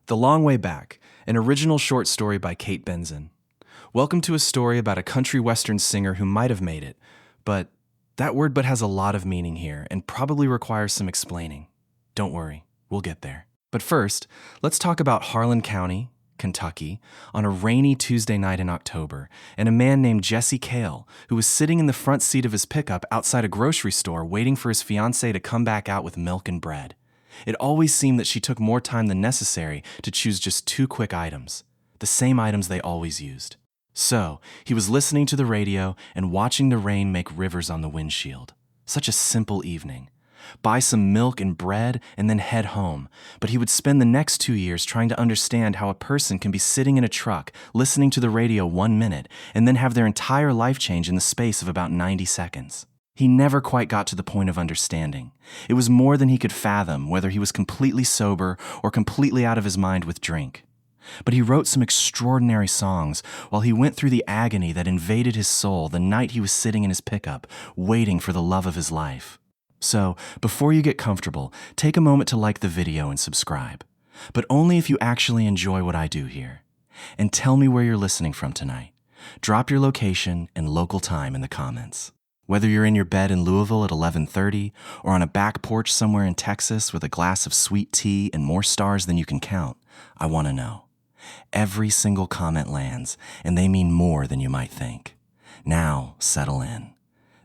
The Long Way Back, an original short story by Kate Benzin. Welcome to a story about a country western singer who might have made it, but that word has a lot of meaning here and probably requires some explaining. Don't worry, we'll get there. But first, let's talk about Harlan County, Kentucky, on a rainy Tuesday night in October, and a man named Jesse Cale, who was sitting in the front seat of his pickup outside a grocery store waiting for his fiancée to come back out with milk and bread. It always seemed that she took more time than necessary to choose just 2 quick items, the same items they always used. So, he was listening to the radio and watching the rain make rivers on the windshield. Such a simple evening. Buy some milk and bread and then head home, but he would spend the next 2 years trying to understand how a person can be sitting in a truck listening to the radio 1 minute and then have their entire life change in the space of about 90 seconds. He never quite got to the point of understanding. It was more than he could fathom, whether he was completely sober or completely out of his mind with drink. But he wrote some extraordinary songs while he went through the agony that invaded his soul the night he was sitting in his pickup, waiting for the love of his life. So, before you get comfortable, take a moment to like the video and subscribe. But only if you actually enjoy what I do here. And tell me where you're listening from tonight. Drop your location and local time in the comments. Whether you're in your bed in Louisville at 11:30 or on a back porch somewhere in Texas with a glass of sweet tea and more stars than you can count, I want to know. Every single comment lands, and they mean more than you might think. Now, settle in.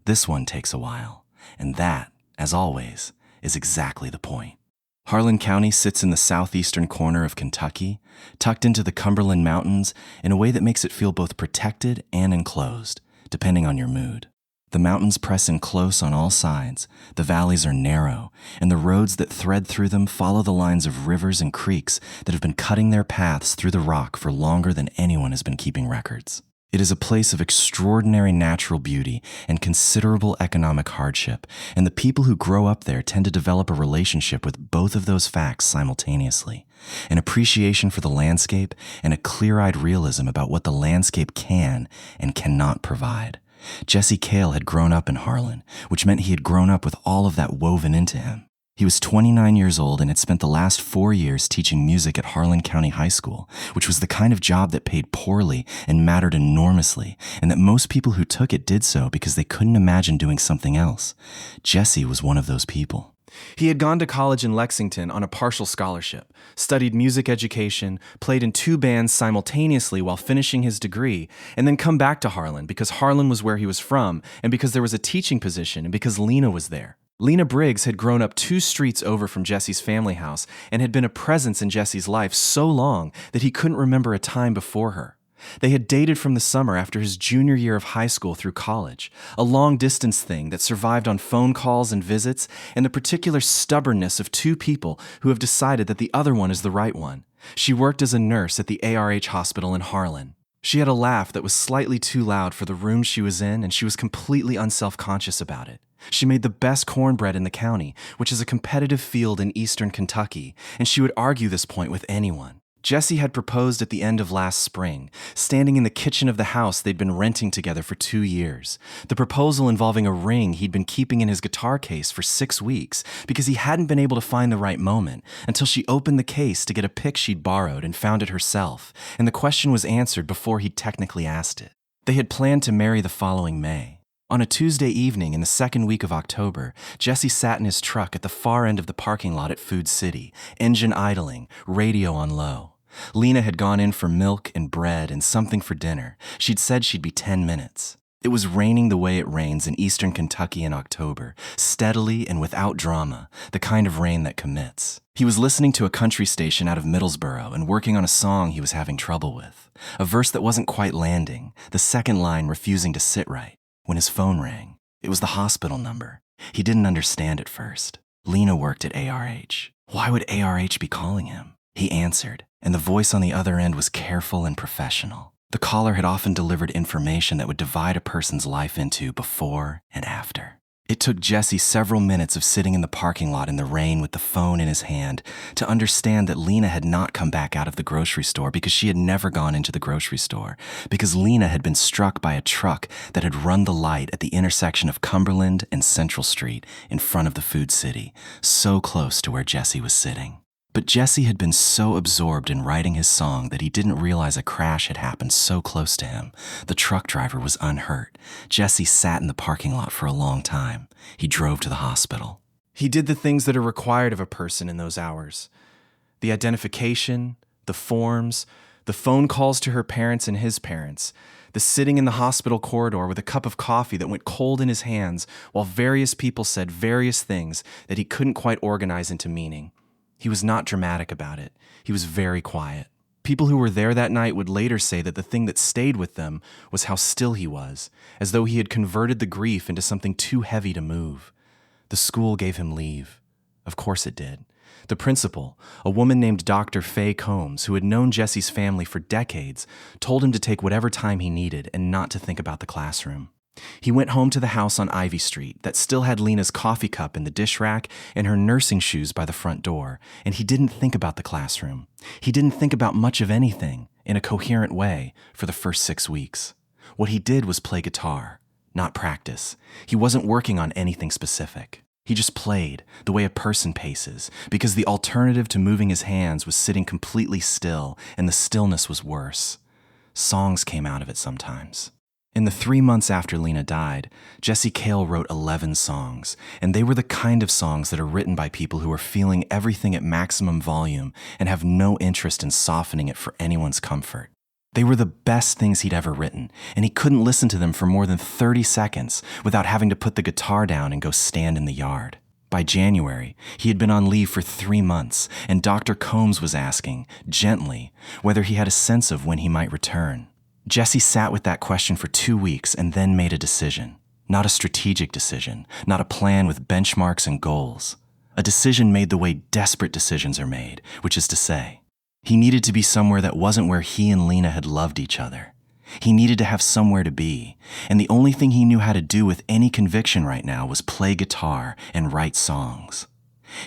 This one takes a while, and that, as always, is exactly the point. Harlan County sits in the southeastern corner of Kentucky, tucked into the Cumberland Mountains in a way that makes it feel both protected and enclosed, depending on your mood. The mountains press in close on all sides, the valleys are narrow, and the roads that thread through them follow the lines of rivers and creeks that have been cutting their paths through the rock for longer than anyone has been keeping records. It is a place of extraordinary natural beauty and considerable economic hardship, and the people who grow up there tend to develop a relationship with both of those facts simultaneously, an appreciation for the landscape and a clear-eyed realism about what the landscape can and cannot provide. Jesse Cale had grown up in Harlan, which meant he had grown up with all of that woven into him. He was 29 years old and had spent the last 4 years teaching music at Harlan County High School, which was the kind of job that paid poorly and mattered enormously, and that most people who took it did so because they couldn't imagine doing something else. Jesse was one of those people. He had gone to college in Lexington on a partial scholarship, studied music education, played in 2 bands simultaneously while finishing his degree, and then come back to Harlan because Harlan was where he was from and because there was a teaching position and because Lena was there. Lena Briggs had grown up 2 streets over from Jesse's family house and had been a presence in Jesse's life so long that he couldn't remember a time before her. They had dated from the summer after his junior year of high school through college, a long-distance thing that survived on phone calls and visits, and the particular stubbornness of 2 people who have decided that the other one is the right one. She worked as a nurse at the ARH hospital in Harlan. She had a laugh that was slightly too loud for the room she was in, and she was completely unself-conscious about it. She made the best cornbread in the county, which is a competitive field in eastern Kentucky, and she would argue this point with anyone. Jesse had proposed at the end of last spring, standing in the kitchen of the house they'd been renting together for 2 years. The proposal involving a ring he'd been keeping in his guitar case for 6 weeks because he hadn't been able to find the right moment until she opened the case to get a pic she'd borrowed and found it herself, and the question was answered before he'd technically asked it. They had planned to marry the following May. On a Tuesday evening in the 2nd week of October, Jesse sat in his truck at the far end of the parking lot at Food City, engine idling, radio on low. Lena had gone in for milk and bread and something for dinner. She'd said she'd be 10 minutes. It was raining the way it rains in eastern Kentucky in October, steadily and without drama, the kind of rain that commits. He was listening to a country station out of Middlesboro and working on a song he was having trouble with, a verse that wasn't quite landing, the second line refusing to sit right. When his phone rang, it was the hospital number. He didn't understand at first. Lena worked at ARH. Why would ARH be calling him? He answered, and the voice on the other end was careful and professional. The caller had often delivered information that would divide a person's life into before and after. It took Jesse several minutes of sitting in the parking lot in the rain with the phone in his hand to understand that Lena had not come back out of the grocery store because she had never gone into the grocery store, because Lena had been struck by a truck that had run the light at the intersection of Cumberland and Central Street in front of the Food City, so close to where Jesse was sitting. But Jesse had been so absorbed in writing his song that he didn't realize a crash had happened so close to him. The truck driver was unhurt. Jesse sat in the parking lot for a long time. He drove to the hospital. He did the things that are required of a person in those hours. The identification, the forms, the phone calls to her parents and his parents, the sitting in the hospital corridor with a cup of coffee that went cold in his hands while various people said various things that he couldn't quite organize into meaning. He was not dramatic about it. He was very quiet. People who were there that night would later say that the thing that stayed with them was how still he was, as though he had converted the grief into something too heavy to move. The school gave him leave. Of course it did. The principal, a woman named Dr. Faye Combs, who had known Jesse's family for decades, told him to take whatever time he needed and not to think about the classroom. He went home to the house on Ivy Street that still had Lena's coffee cup in the dish rack and her nursing shoes by the front door, and he didn't think about the classroom. He didn't think about much of anything in a coherent way for the first 6 weeks. What he did was play guitar, not practice. He wasn't working on anything specific. He just played the way a person paces, because the alternative to moving his hands was sitting completely still, and the stillness was worse. Songs came out of it sometimes. In the 3 months after Lena died, Jesse Cale wrote 11 songs, and they were the kind of songs that are written by people who are feeling everything at maximum volume and have no interest in softening it for anyone's comfort. They were the best things he'd ever written, and he couldn't listen to them for more than 30 seconds without having to put the guitar down and go stand in the yard. By January, he had been on leave for 3 months, and Dr. Combs was asking, gently, whether he had a sense of when he might return. Jesse sat with that question for 2 weeks and then made a decision. Not a strategic decision, not a plan with benchmarks and goals. A decision made the way desperate decisions are made, which is to say, he needed to be somewhere that wasn't where he and Lena had loved each other. He needed to have somewhere to be, and the only thing he knew how to do with any conviction right now was play guitar and write songs.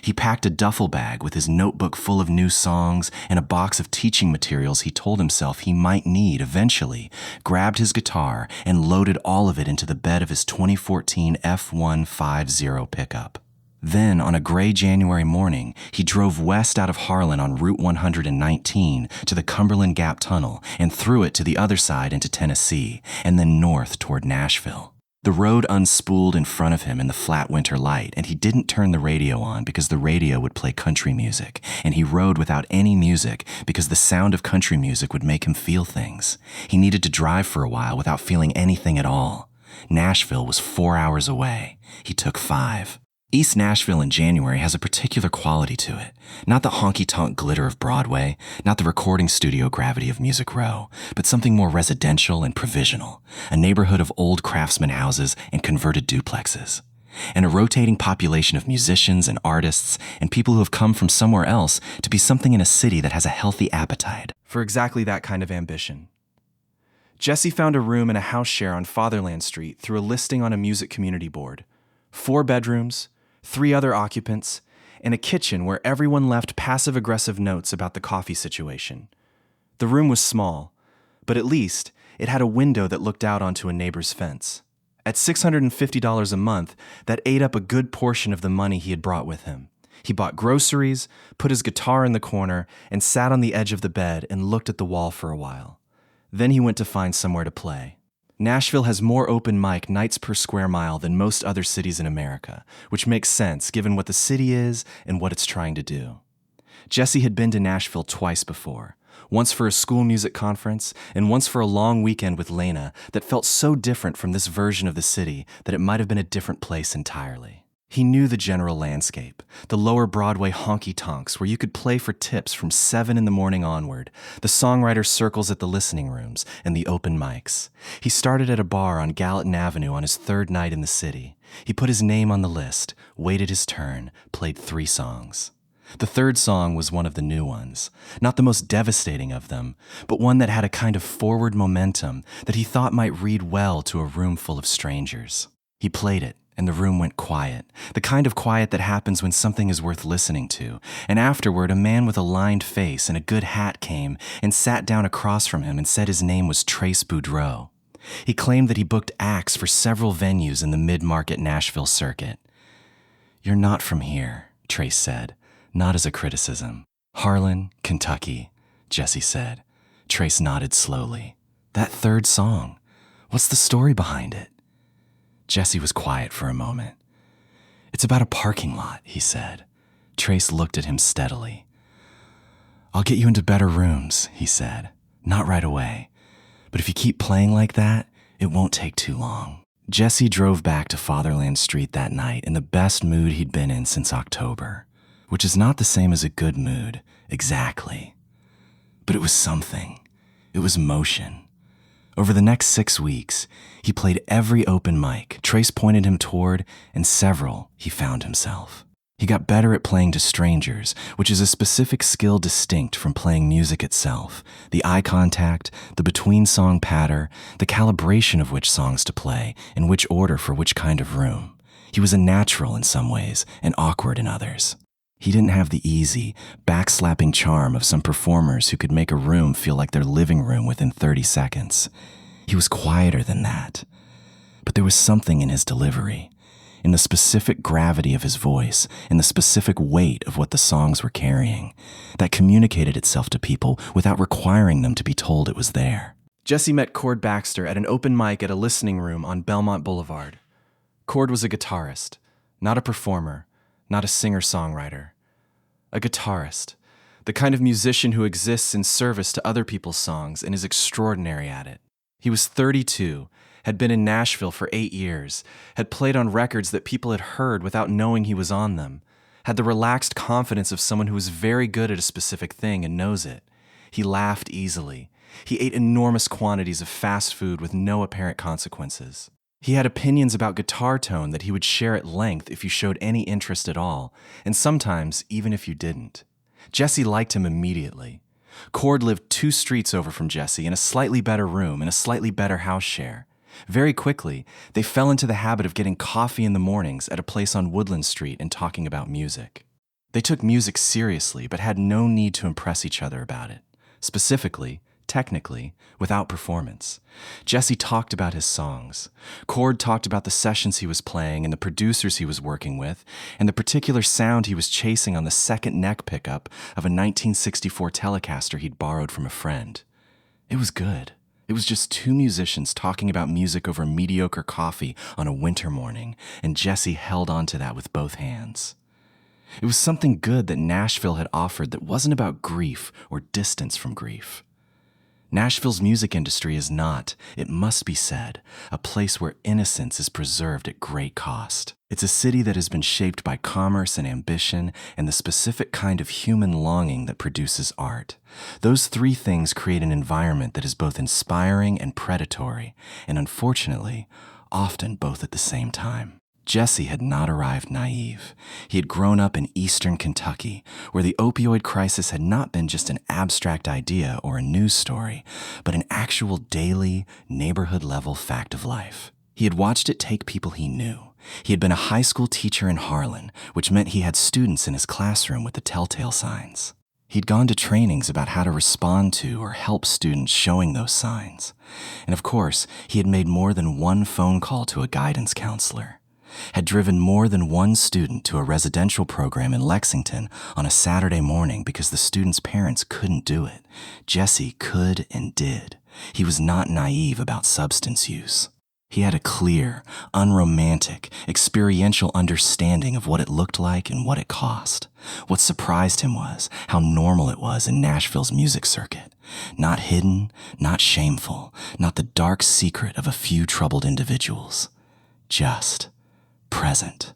He packed a duffel bag with his notebook full of new songs and a box of teaching materials he told himself he might need eventually, grabbed his guitar, and loaded all of it into the bed of his 2014 F150 pickup. Then, on a gray January morning, he drove west out of Harlan on Route 119 to the Cumberland Gap Tunnel and through it to the other side into Tennessee, and then north toward Nashville. The road unspooled in front of him in the flat winter light, and he didn't turn the radio on because the radio would play country music, and he rode without any music because the sound of country music would make him feel things. He needed to drive for a while without feeling anything at all. Nashville was 4 hours away. He took 5. East Nashville in January has a particular quality to it. Not the honky-tonk glitter of Broadway, not the recording studio gravity of Music Row, but something more residential and provisional, a neighborhood of old craftsman houses and converted duplexes, and a rotating population of musicians and artists and people who have come from somewhere else to be something in a city that has a healthy appetite for exactly that kind of ambition. Jesse found a room in a house share on Fatherland Street through a listing on a music community board. 4 bedrooms, 3 other occupants, and a kitchen where everyone left passive-aggressive notes about the coffee situation. The room was small, but at least it had a window that looked out onto a neighbor's fence. At $650 a month, that ate up a good portion of the money he had brought with him. He bought groceries, put his guitar in the corner, and sat on the edge of the bed and looked at the wall for a while. Then he went to find somewhere to play. Nashville has more open mic nights per square mile than most other cities in America, which makes sense given what the city is and what it's trying to do. Jesse had been to Nashville twice before, once for a school music conference and once for a long weekend with Lena that felt so different from this version of the city that it might have been a different place entirely. He knew the general landscape, the lower Broadway honky-tonks where you could play for tips from 7 in the morning onward, the songwriter circles at the listening rooms, and the open mics. He started at a bar on Gallatin Avenue on his 3rd night in the city. He put his name on the list, waited his turn, played 3 songs. The 3rd song was one of the new ones, not the most devastating of them, but one that had a kind of forward momentum that he thought might read well to a room full of strangers. He played it, and the room went quiet, the kind of quiet that happens when something is worth listening to, and afterward a man with a lined face and a good hat came and sat down across from him and said his name was Trace Boudreau. He claimed that he booked acts for several venues in the mid-market Nashville circuit. "You're not from here," Trace said, not as a criticism. Harlan, Kentucky, Jesse said. Trace nodded slowly. That third song, what's the story behind it? Jesse was quiet for a moment. It's about a parking lot, he said. Trace looked at him steadily. I'll get you into better rooms, he said. Not right away. But if you keep playing like that, it won't take too long. Jesse drove back to Fatherland Street that night in the best mood he'd been in since October, which is not the same as a good mood, exactly. But it was something. It was motion. Over the next 6 weeks, he played every open mic Trace pointed him toward, and several he found himself. He got better at playing to strangers, which is a specific skill distinct from playing music itself. The eye contact, the between-song patter, the calibration of which songs to play, in which order for which kind of room. He was a natural in some ways and awkward in others. He didn't have the easy, backslapping charm of some performers who could make a room feel like their living room within 30 seconds. He was quieter than that. But there was something in his delivery, in the specific gravity of his voice, in the specific weight of what the songs were carrying, that communicated itself to people without requiring them to be told it was there. Jesse met Cord Baxter at an open mic at a listening room on Belmont Boulevard. Cord was a guitarist, not a performer, not a singer-songwriter. A guitarist, the kind of musician who exists in service to other people's songs and is extraordinary at it. He was 32, had been in Nashville for 8 years, had played on records that people had heard without knowing he was on them, had the relaxed confidence of someone who is very good at a specific thing and knows it. He laughed easily. He ate enormous quantities of fast food with no apparent consequences. He had opinions about guitar tone that he would share at length if you showed any interest at all, and sometimes even if you didn't. Jesse liked him immediately. Cord lived 2 streets over from Jesse in a slightly better room and a slightly better house share. Very quickly, they fell into the habit of getting coffee in the mornings at a place on Woodland Street and talking about music. They took music seriously, but had no need to impress each other about it. Specifically, technically, without performance. Jesse talked about his songs. Cord talked about the sessions he was playing and the producers he was working with, and the particular sound he was chasing on the second neck pickup of a 1964 Telecaster he'd borrowed from a friend. It was good. It was just 2 musicians talking about music over mediocre coffee on a winter morning, and Jesse held on to that with both hands. It was something good that Nashville had offered that wasn't about grief or distance from grief. Nashville's music industry is not, it must be said, a place where innocence is preserved at great cost. It's a city that has been shaped by commerce and ambition and the specific kind of human longing that produces art. Those 3 things create an environment that is both inspiring and predatory, and unfortunately, often both at the same time. Jesse had not arrived naive. He had grown up in eastern Kentucky, where the opioid crisis had not been just an abstract idea or a news story, but an actual daily, neighborhood-level fact of life. He had watched it take people he knew. He had been a high school teacher in Harlan, which meant he had students in his classroom with the telltale signs. He'd gone to trainings about how to respond to or help students showing those signs. And of course, he had made more than one phone call to a guidance counselor. Had driven more than one student to a residential program in Lexington on a Saturday morning because the students' parents couldn't do it. Jesse could and did. He was not naive about substance use. He had a clear, unromantic, experiential understanding of what it looked like and what it cost. What surprised him was how normal it was in Nashville's music circuit. Not hidden, not shameful, not the dark secret of a few troubled individuals. Just present,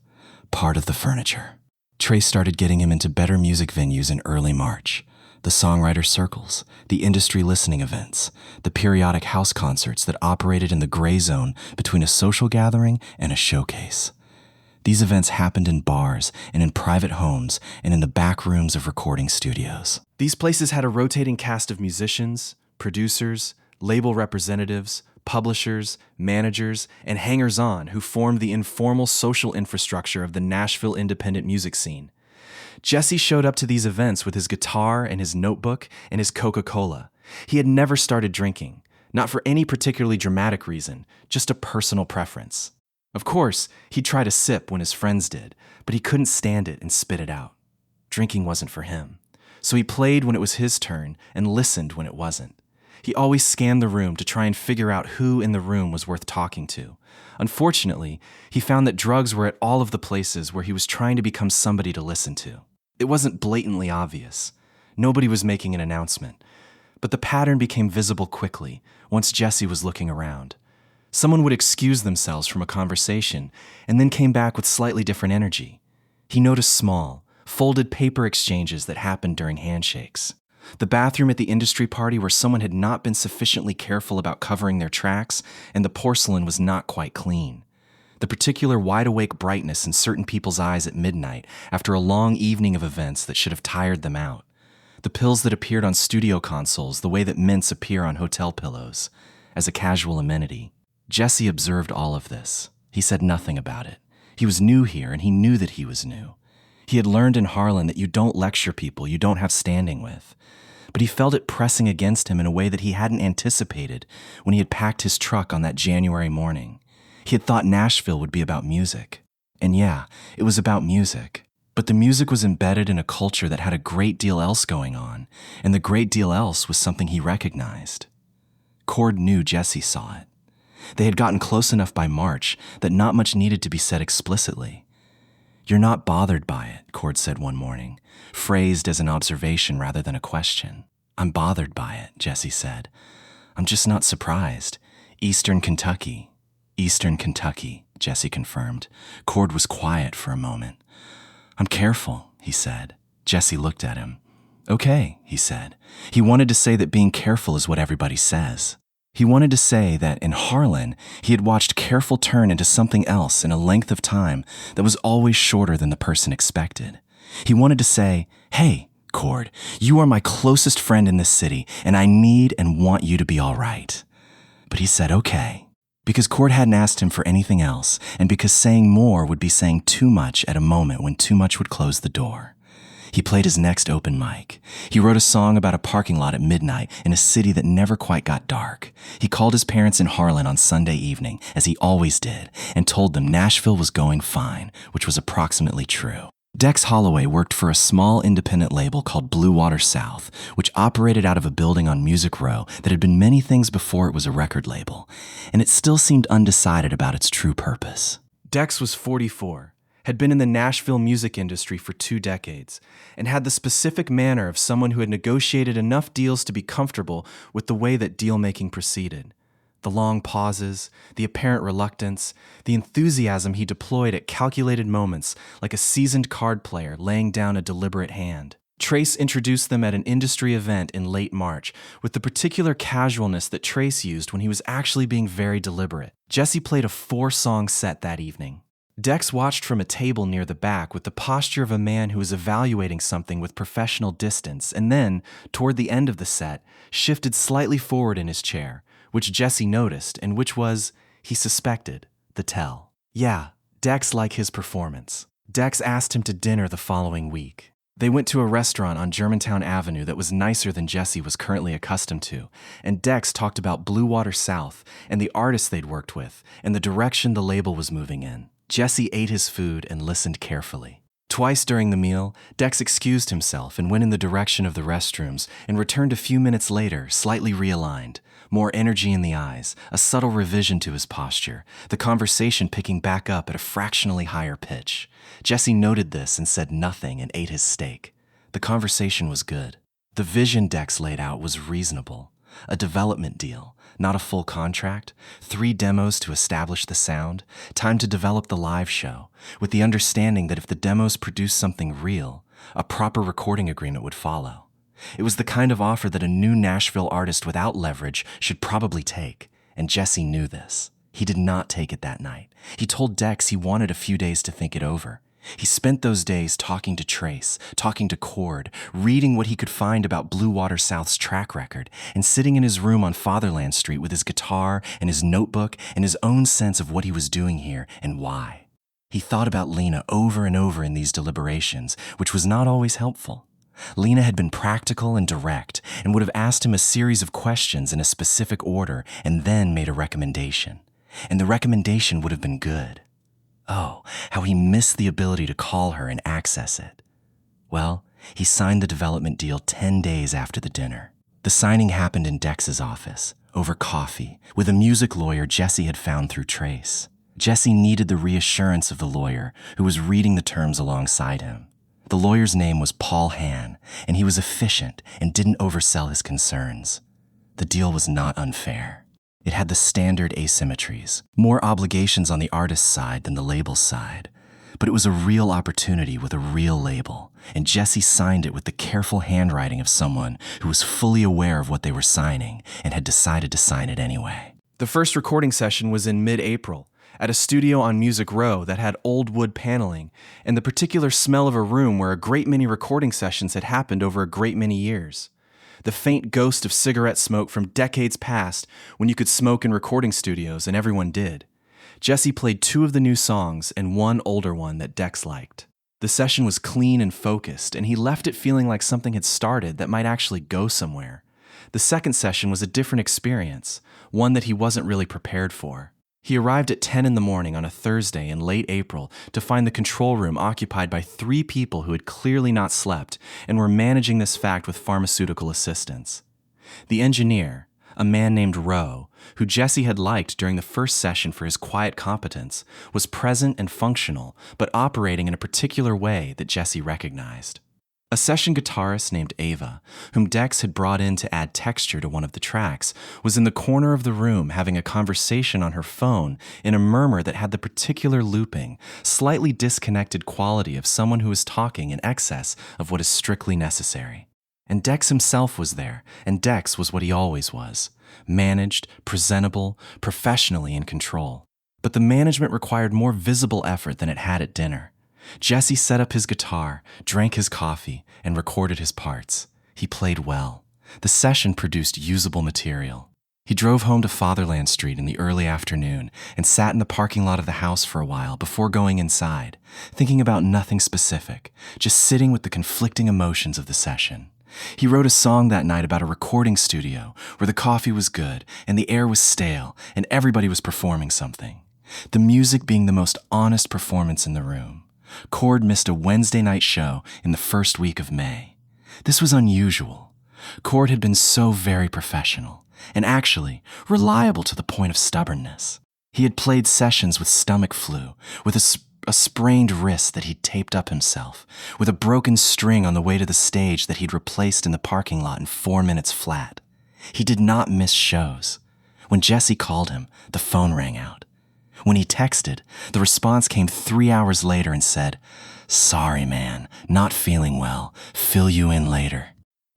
part of the furniture. Trace started getting him into better music venues in early March. The songwriter circles, the industry listening events, the periodic house concerts that operated in the gray zone between a social gathering and a showcase. These events happened in bars and in private homes and in the back rooms of recording studios. These places had a rotating cast of musicians, producers, label representatives, publishers, managers, and hangers-on who formed the informal social infrastructure of the Nashville independent music scene. Jesse showed up to these events with his guitar and his notebook and his Coca-Cola. He had never started drinking, not for any particularly dramatic reason, just a personal preference. Of course, he'd try to sip when his friends did, but he couldn't stand it and spit it out. Drinking wasn't for him. So he played when it was his turn and listened when it wasn't. He always scanned the room to try and figure out who in the room was worth talking to. Unfortunately, he found that drugs were at all of the places where he was trying to become somebody to listen to. It wasn't blatantly obvious. Nobody was making an announcement. But the pattern became visible quickly once Jesse was looking around. Someone would excuse themselves from a conversation and then came back with slightly different energy. He noticed small, folded paper exchanges that happened during handshakes. The bathroom at the industry party where someone had not been sufficiently careful about covering their tracks and the porcelain was not quite clean. The particular wide-awake brightness in certain people's eyes at midnight after a long evening of events that should have tired them out. The pills that appeared on studio consoles the way that mints appear on hotel pillows, as a casual amenity. Jesse observed all of this. He said nothing about it. He was new here and he knew that he was new. He had learned in Harlan that you don't lecture people you don't have standing with. But he felt it pressing against him in a way that he hadn't anticipated when he had packed his truck on that January morning. He had thought Nashville would be about music. And yeah, it was about music. But the music was embedded in a culture that had a great deal else going on, and the great deal else was something he recognized. Cord knew Jesse saw it. They had gotten close enough by March that not much needed to be said explicitly. "You're not bothered by it," Cord said one morning, phrased as an observation rather than a question. "I'm bothered by it," Jesse said. "I'm just not surprised. Eastern Kentucky." "Eastern Kentucky," Jesse confirmed. Cord was quiet for a moment. "I'm careful," he said. Jesse looked at him. "Okay," he said. He wanted to say that being careful is what everybody says. He wanted to say that in Harlan, he had watched careful turn into something else in a length of time that was always shorter than the person expected. He wanted to say, "Hey, Cord, you are my closest friend in this city, and I need and want you to be all right." But he said, "Okay," because Cord hadn't asked him for anything else, and because saying more would be saying too much at a moment when too much would close the door. He played his next open mic. He wrote a song about a parking lot at midnight in a city that never quite got dark. He called his parents in Harlan on Sunday evening, as he always did, and told them Nashville was going fine, which was approximately true. Dex Holloway worked for a small independent label called Blue Water South, which operated out of a building on Music Row that had been many things before it was a record label, and it still seemed undecided about its true purpose. Dex was 44. Had been in the Nashville music industry for 2 decades, and had the specific manner of someone who had negotiated enough deals to be comfortable with the way that deal-making proceeded. The long pauses, the apparent reluctance, the enthusiasm he deployed at calculated moments like a seasoned card player laying down a deliberate hand. Trace introduced them at an industry event in late March with the particular casualness that Trace used when he was actually being very deliberate. Jesse played a 4-song set that evening. Dex watched from a table near the back with the posture of a man who was evaluating something with professional distance and then, toward the end of the set, shifted slightly forward in his chair, which Jesse noticed and which was, he suspected, the tell. Yeah, Dex liked his performance. Dex asked him to dinner the following week. They went to a restaurant on Germantown Avenue that was nicer than Jesse was currently accustomed to, and Dex talked about Blue Water South and the artists they'd worked with and the direction the label was moving in. Jesse ate his food and listened carefully. Twice during the meal, Dex excused himself and went in the direction of the restrooms and returned a few minutes later, slightly realigned, more energy in the eyes, a subtle revision to his posture, the conversation picking back up at a fractionally higher pitch. Jesse noted this and said nothing and ate his steak. The conversation was good. The vision Dex laid out was reasonable. A development deal, not a full contract, 3 demos to establish the sound, time to develop the live show, with the understanding that if the demos produced something real, a proper recording agreement would follow. It was the kind of offer that a new Nashville artist without leverage should probably take, and Jesse knew this. He did not take it that night. He told Dex he wanted a few days to think it over. He spent those days talking to Trace, talking to Cord, reading what he could find about Blue Water South's track record, and sitting in his room on Fatherland Street with his guitar and his notebook and his own sense of what he was doing here and why. He thought about Lena over and over in these deliberations, which was not always helpful. Lena had been practical and direct and would have asked him a series of questions in a specific order and then made a recommendation. And the recommendation would have been good. Oh, how he missed the ability to call her and access it. Well, He signed the development deal 10 days after the dinner. The signing happened in Dex's office, over coffee, with a music lawyer Jesse had found through Trace. Jesse needed the reassurance of the lawyer, who was reading the terms alongside him. The lawyer's name was Paul Hann, and he was efficient and didn't oversell his concerns. The deal was not unfair. It had the standard asymmetries, more obligations on the artist's side than the label's side. But it was a real opportunity with a real label, and Jesse signed it with the careful handwriting of someone who was fully aware of what they were signing and had decided to sign it anyway. The first recording session was in mid-April, at a studio on Music Row that had old wood paneling and the particular smell of a room where a great many recording sessions had happened over a great many years. The faint ghost of cigarette smoke from decades past when you could smoke in recording studios, and everyone did. Jesse played 2 of the new songs and 1 older one that Dex liked. The session was clean and focused, and he left it feeling like something had started that might actually go somewhere. The second session was a different experience, one that he wasn't really prepared for. He arrived at 10 in the morning on a Thursday in late April to find the control room occupied by 3 people who had clearly not slept and were managing this fact with pharmaceutical assistance. The engineer, a man named Rowe, who Jesse had liked during the first session for his quiet competence, was present and functional, but operating in a particular way that Jesse recognized. A session guitarist named Ava, whom Dex had brought in to add texture to one of the tracks, was in the corner of the room having a conversation on her phone in a murmur that had the particular looping, slightly disconnected quality of someone who is talking in excess of what is strictly necessary. And Dex himself was there, and Dex was what he always was, managed, presentable, professionally in control. But the management required more visible effort than it had at dinner. Jesse set up his guitar, drank his coffee, and recorded his parts. He played well. The session produced usable material. He drove home to Fatherland Street in the early afternoon and sat in the parking lot of the house for a while before going inside, thinking about nothing specific, just sitting with the conflicting emotions of the session. He wrote a song that night about a recording studio where the coffee was good and the air was stale and everybody was performing something. The music being the most honest performance in the room. Cord missed a Wednesday night show in the first week of May. This was unusual. Cord had been so very professional, and actually reliable to the point of stubbornness. He had played sessions with stomach flu, with a sprained wrist that he'd taped up himself, with a broken string on the way to the stage that he'd replaced in the parking lot in 4 minutes flat. He did not miss shows. When Jesse called him, the phone rang out. When he texted, the response came 3 hours later and said, "Sorry, man, not feeling well. Fill you in later."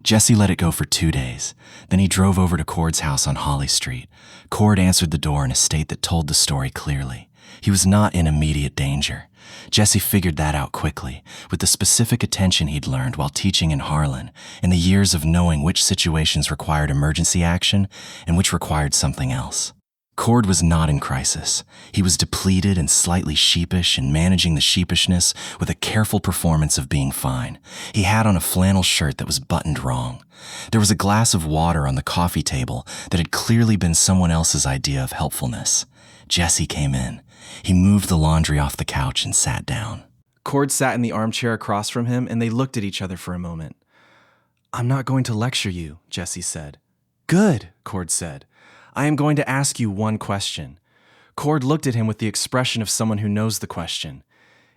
Jesse let it go for 2 days. Then he drove over to Cord's house on Holly Street. Cord answered the door in a state that told the story clearly. He was not in immediate danger. Jesse figured that out quickly, with the specific attention he'd learned while teaching in Harlan, and the years of knowing which situations required emergency action and which required something else. Cord was not in crisis. He was depleted and slightly sheepish and managing the sheepishness with a careful performance of being fine. He had on a flannel shirt that was buttoned wrong. There was a glass of water on the coffee table that had clearly been someone else's idea of helpfulness. Jesse came in. He moved the laundry off the couch and sat down. Cord sat in the armchair across from him, and they looked at each other for a moment. "I'm not going to lecture you," Jesse said. "Good," Cord said. "I am going to ask you one question." Cord looked at him with the expression of someone who knows the question.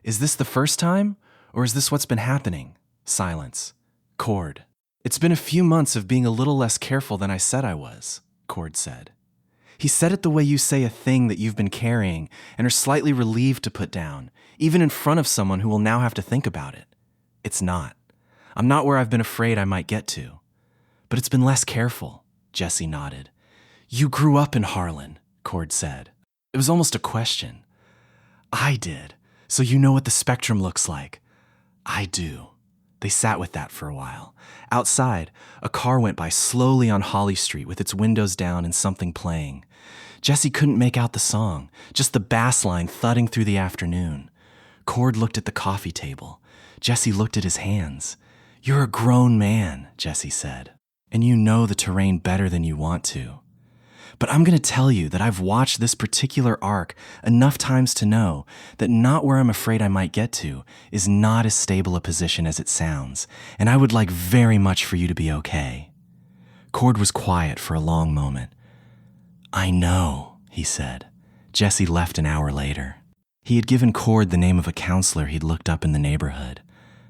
"Is this the first time, or is this what's been happening?" Silence. Cord. "It's been a few months of being a little less careful than I said I was," Cord said. He said it the way you say a thing that you've been carrying and are slightly relieved to put down, even in front of someone who will now have to think about it. It's not. I'm not where I've been afraid I might get to. But it's been less careful, Jesse nodded. "You grew up in Harlan," Cord said. It was almost a question. "I did, so you know what the spectrum looks like." "I do." They sat with that for a while. Outside, a car went by slowly on Holly Street with its windows down and something playing. Jesse couldn't make out the song, just the bass line thudding through the afternoon. Cord looked at the coffee table. Jesse looked at his hands. "You're a grown man," Jesse said, "and you know the terrain better than you want to." But I'm going to tell you that I've watched this particular arc enough times to know that not where I'm afraid I might get to is not as stable a position as it sounds, and I would like very much for you to be okay." Cord was quiet for a long moment. "I know," he said. Jesse left an hour later. He had given Cord the name of a counselor he'd looked up in the neighborhood,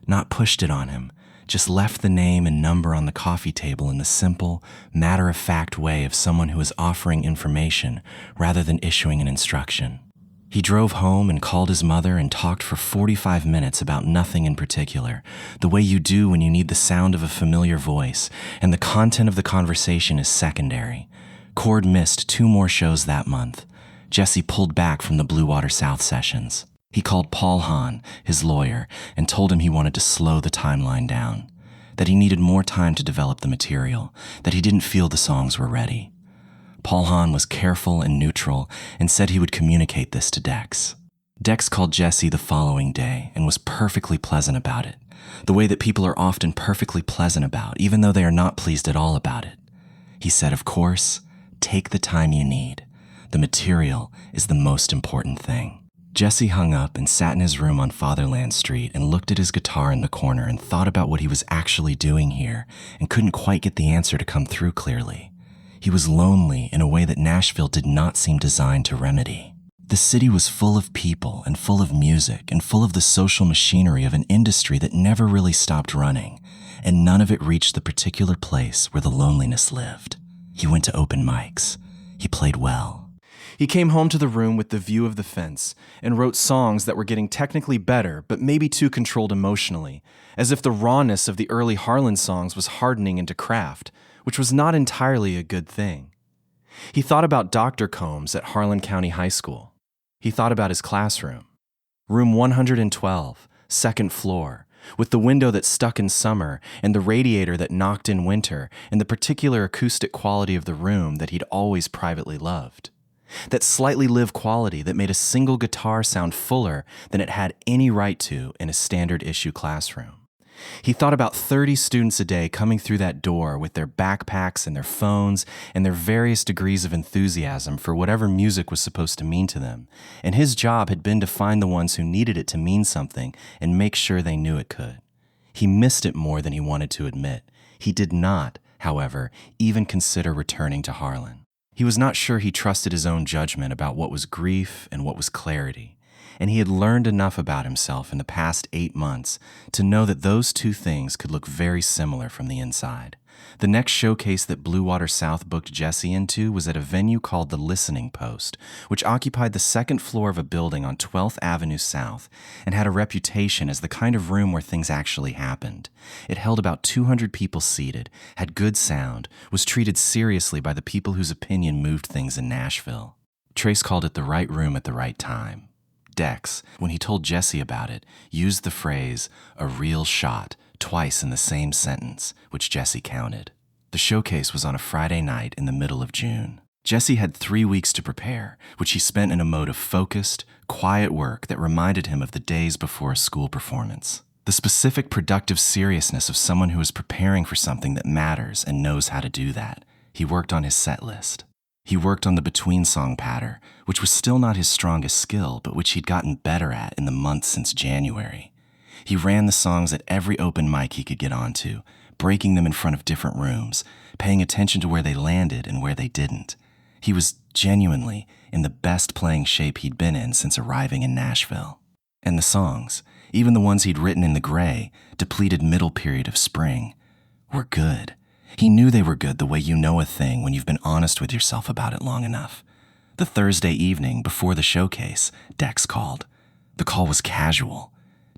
not pushed it on him, just left the name and number on the coffee table in the simple, matter-of-fact way of someone who is offering information rather than issuing an instruction. He drove home and called his mother and talked for 45 minutes about nothing in particular, the way you do when you need the sound of a familiar voice, and the content of the conversation is secondary. Cord missed 2 more shows that month. Jesse pulled back from the Blue Water South sessions. He called Paul Hahn, his lawyer, and told him he wanted to slow the timeline down, that he needed more time to develop the material, that he didn't feel the songs were ready. Paul Hahn was careful and neutral and said he would communicate this to Dex. Dex called Jesse the following day and was perfectly pleasant about it, the way that people are often perfectly pleasant about, even though they are not pleased at all about it. He said, "Of course, take the time you need. The material is the most important thing." Jesse hung up and sat in his room on Fatherland Street and looked at his guitar in the corner and thought about what he was actually doing here and couldn't quite get the answer to come through clearly. He was lonely in a way that Nashville did not seem designed to remedy. The city was full of people and full of music and full of the social machinery of an industry that never really stopped running, and none of it reached the particular place where the loneliness lived. He went to open mics. He played well. He came home to the room with the view of the fence and wrote songs that were getting technically better, but maybe too controlled emotionally, as if the rawness of the early Harlan songs was hardening into craft, which was not entirely a good thing. He thought about Dr. Combs at Harlan County High School. He thought about his classroom. Room 112, second floor, with the window that stuck in summer and the radiator that knocked in winter, and the particular acoustic quality of the room that he'd always privately loved. That slightly live quality that made a single guitar sound fuller than it had any right to in a standard issue classroom. He thought about 30 students a day coming through that door with their backpacks and their phones and their various degrees of enthusiasm for whatever music was supposed to mean to them, and his job had been to find the ones who needed it to mean something and make sure they knew it could. He missed it more than he wanted to admit. He did not, however, even consider returning to Harlan. He was not sure he trusted his own judgment about what was grief and what was clarity, and he had learned enough about himself in the past 8 months to know that those 2 things could look very similar from the inside. The next showcase that Blue Water South booked Jesse into was at a venue called the Listening Post, which occupied the 2nd floor of a building on 12th Avenue South and had a reputation as the kind of room where things actually happened. It held about 200 people seated, had good sound, was treated seriously by the people whose opinion moved things in Nashville. Trace called it the right room at the right time. Dex, when he told Jesse about it, used the phrase, "a real shot," twice in the same sentence, which Jesse counted. The showcase was on a Friday night in the middle of June. Jesse had 3 weeks to prepare, which he spent in a mode of focused, quiet work that reminded him of the days before a school performance. The specific productive seriousness of someone who is preparing for something that matters and knows how to do that. He worked on his set list. He worked on the between-song patter, which was still not his strongest skill, but which he'd gotten better at in the months since January. He ran the songs at every open mic he could get onto, breaking them in front of different rooms, paying attention to where they landed and where they didn't. He was genuinely in the best playing shape he'd been in since arriving in Nashville. And the songs, even the ones he'd written in the gray, depleted middle period of spring, were good. He knew they were good the way you know a thing when you've been honest with yourself about it long enough. The Thursday evening before the showcase, Dex called. The call was casual.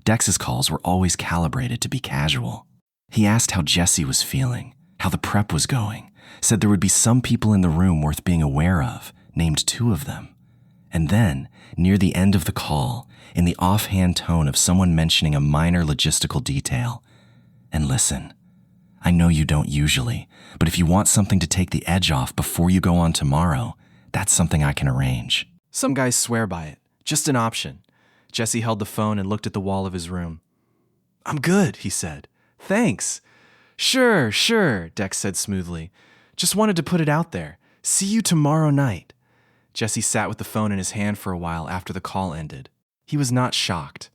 Dex's calls were always calibrated to be casual. He asked how Jesse was feeling, how the prep was going, said there would be some people in the room worth being aware of, named 2 of them. And then, near the end of the call, in the offhand tone of someone mentioning a minor logistical detail, "And listen, I know you don't usually, but if you want something to take the edge off before you go on tomorrow, that's something I can arrange." Some guys swear by it. Just an option. Jesse held the phone and looked at the wall of his room. "I'm good," he said. "Thanks." Sure, Dex said smoothly. "Just wanted to put it out there. See you tomorrow night. Jesse sat with the phone in his hand for a while after the call ended. He was not shocked.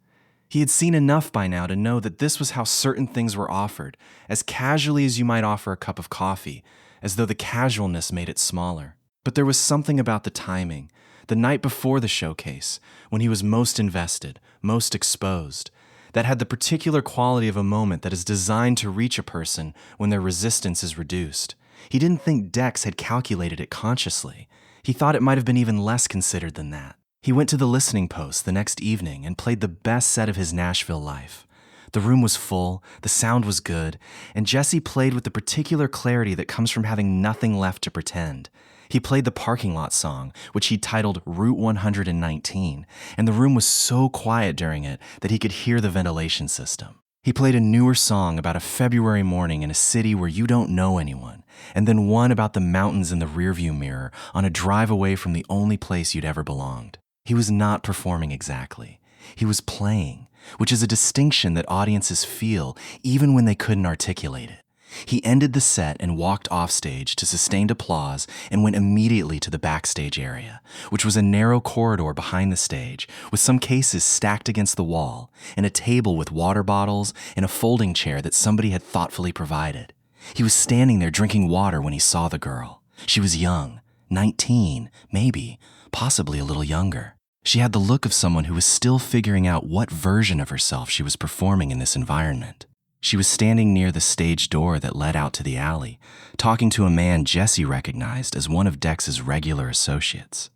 He had seen enough by now to know that this was how certain things were offered, as casually as you might offer a cup of coffee, as though the casualness made it smaller. But there was something about the timing, the night before the showcase, when he was most invested, most exposed, that had the particular quality of a moment that is designed to reach a person when their resistance is reduced. He didn't think Dex had calculated it consciously. He thought it might have been even less considered than that. He went to the listening post the next evening and played the best set of his Nashville life. The room was full, the sound was good, and Jesse played with the particular clarity that comes from having nothing left to pretend. He played the parking lot song, which he titled Route 119, and the room was so quiet during it that he could hear the ventilation system. He played a newer song about a February morning in a city where you don't know anyone, and then one about the mountains in the rearview mirror on a drive away from the only place you'd ever belonged. He was not performing exactly. He was playing, which is a distinction that audiences feel even when they couldn't articulate it. He ended the set and walked offstage to sustained applause and went immediately to the backstage area, which was a narrow corridor behind the stage with some cases stacked against the wall and a table with water bottles and a folding chair that somebody had thoughtfully provided. He was standing there drinking water when he saw the girl. She was young, 19, maybe, possibly a little younger. She had the look of someone who was still figuring out what version of herself she was performing in this environment. She was standing near the stage door that led out to the alley, talking to a man Jesse recognized as one of Dex's regular associates.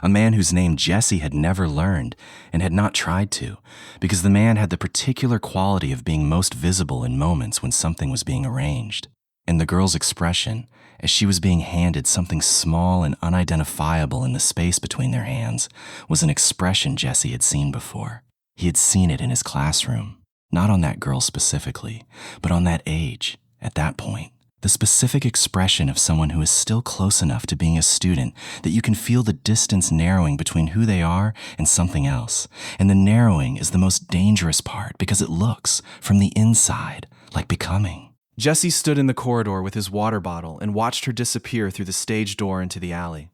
A man whose name Jesse had never learned and had not tried to, because the man had the particular quality of being most visible in moments when something was being arranged. And the girl's expression, as she was being handed something small and unidentifiable in the space between their hands, was an expression Jesse had seen before. He had seen it in his classroom. Not on that girl specifically, but on that age, at that point. The specific expression of someone who is still close enough to being a student that you can feel the distance narrowing between who they are and something else. And the narrowing is the most dangerous part because it looks, from the inside, like becoming. Jesse stood in the corridor with his water bottle and watched her disappear through the stage door into the alley.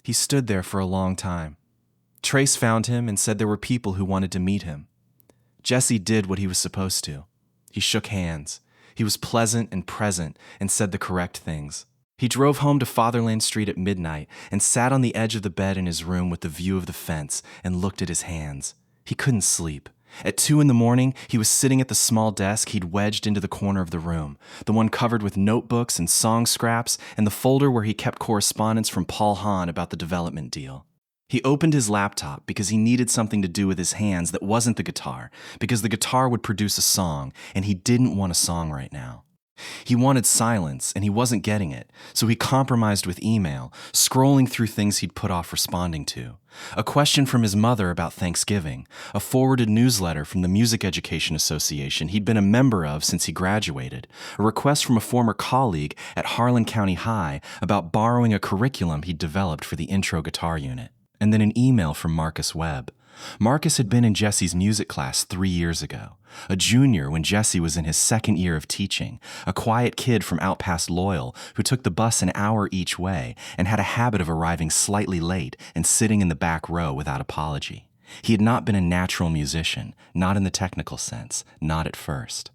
He stood there for a long time. Trace found him and said there were people who wanted to meet him. Jesse did what he was supposed to. He shook hands. He was pleasant and present and said the correct things. He drove home to Fatherland Street at midnight and sat on the edge of the bed in his room with the view of the fence and looked at his hands. He couldn't sleep. At 2 a.m, he was sitting at the small desk he'd wedged into the corner of the room, the one covered with notebooks and song scraps and the folder where he kept correspondence from Paul Hahn about the development deal. He opened his laptop because he needed something to do with his hands that wasn't the guitar, because the guitar would produce a song, and he didn't want a song right now. He wanted silence, and he wasn't getting it, so he compromised with email, scrolling through things he'd put off responding to. A question from his mother about Thanksgiving, a forwarded newsletter from the Music Education Association he'd been a member of since he graduated, a request from a former colleague at Harlan County High about borrowing a curriculum he'd developed for the intro guitar unit. And then an email from Marcus Webb. Marcus had been in Jesse's music class 3 years ago, a junior when Jesse was in his second year of teaching, a quiet kid from out past Loyal who took the bus an hour each way and had a habit of arriving slightly late and sitting in the back row without apology. He had not been a natural musician, not in the technical sense, not at first.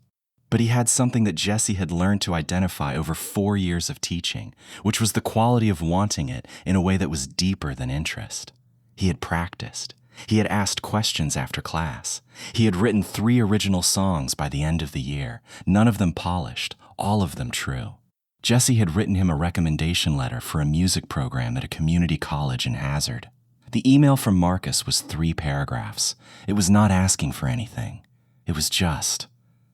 But he had something that Jesse had learned to identify over 4 years of teaching, which was the quality of wanting it in a way that was deeper than interest. He had practiced. He had asked questions after class. He had written 3 original songs by the end of the year, none of them polished, all of them true. Jesse had written him a recommendation letter for a music program at a community college in Hazard. The email from Marcus was 3 paragraphs. It was not asking for anything. It was just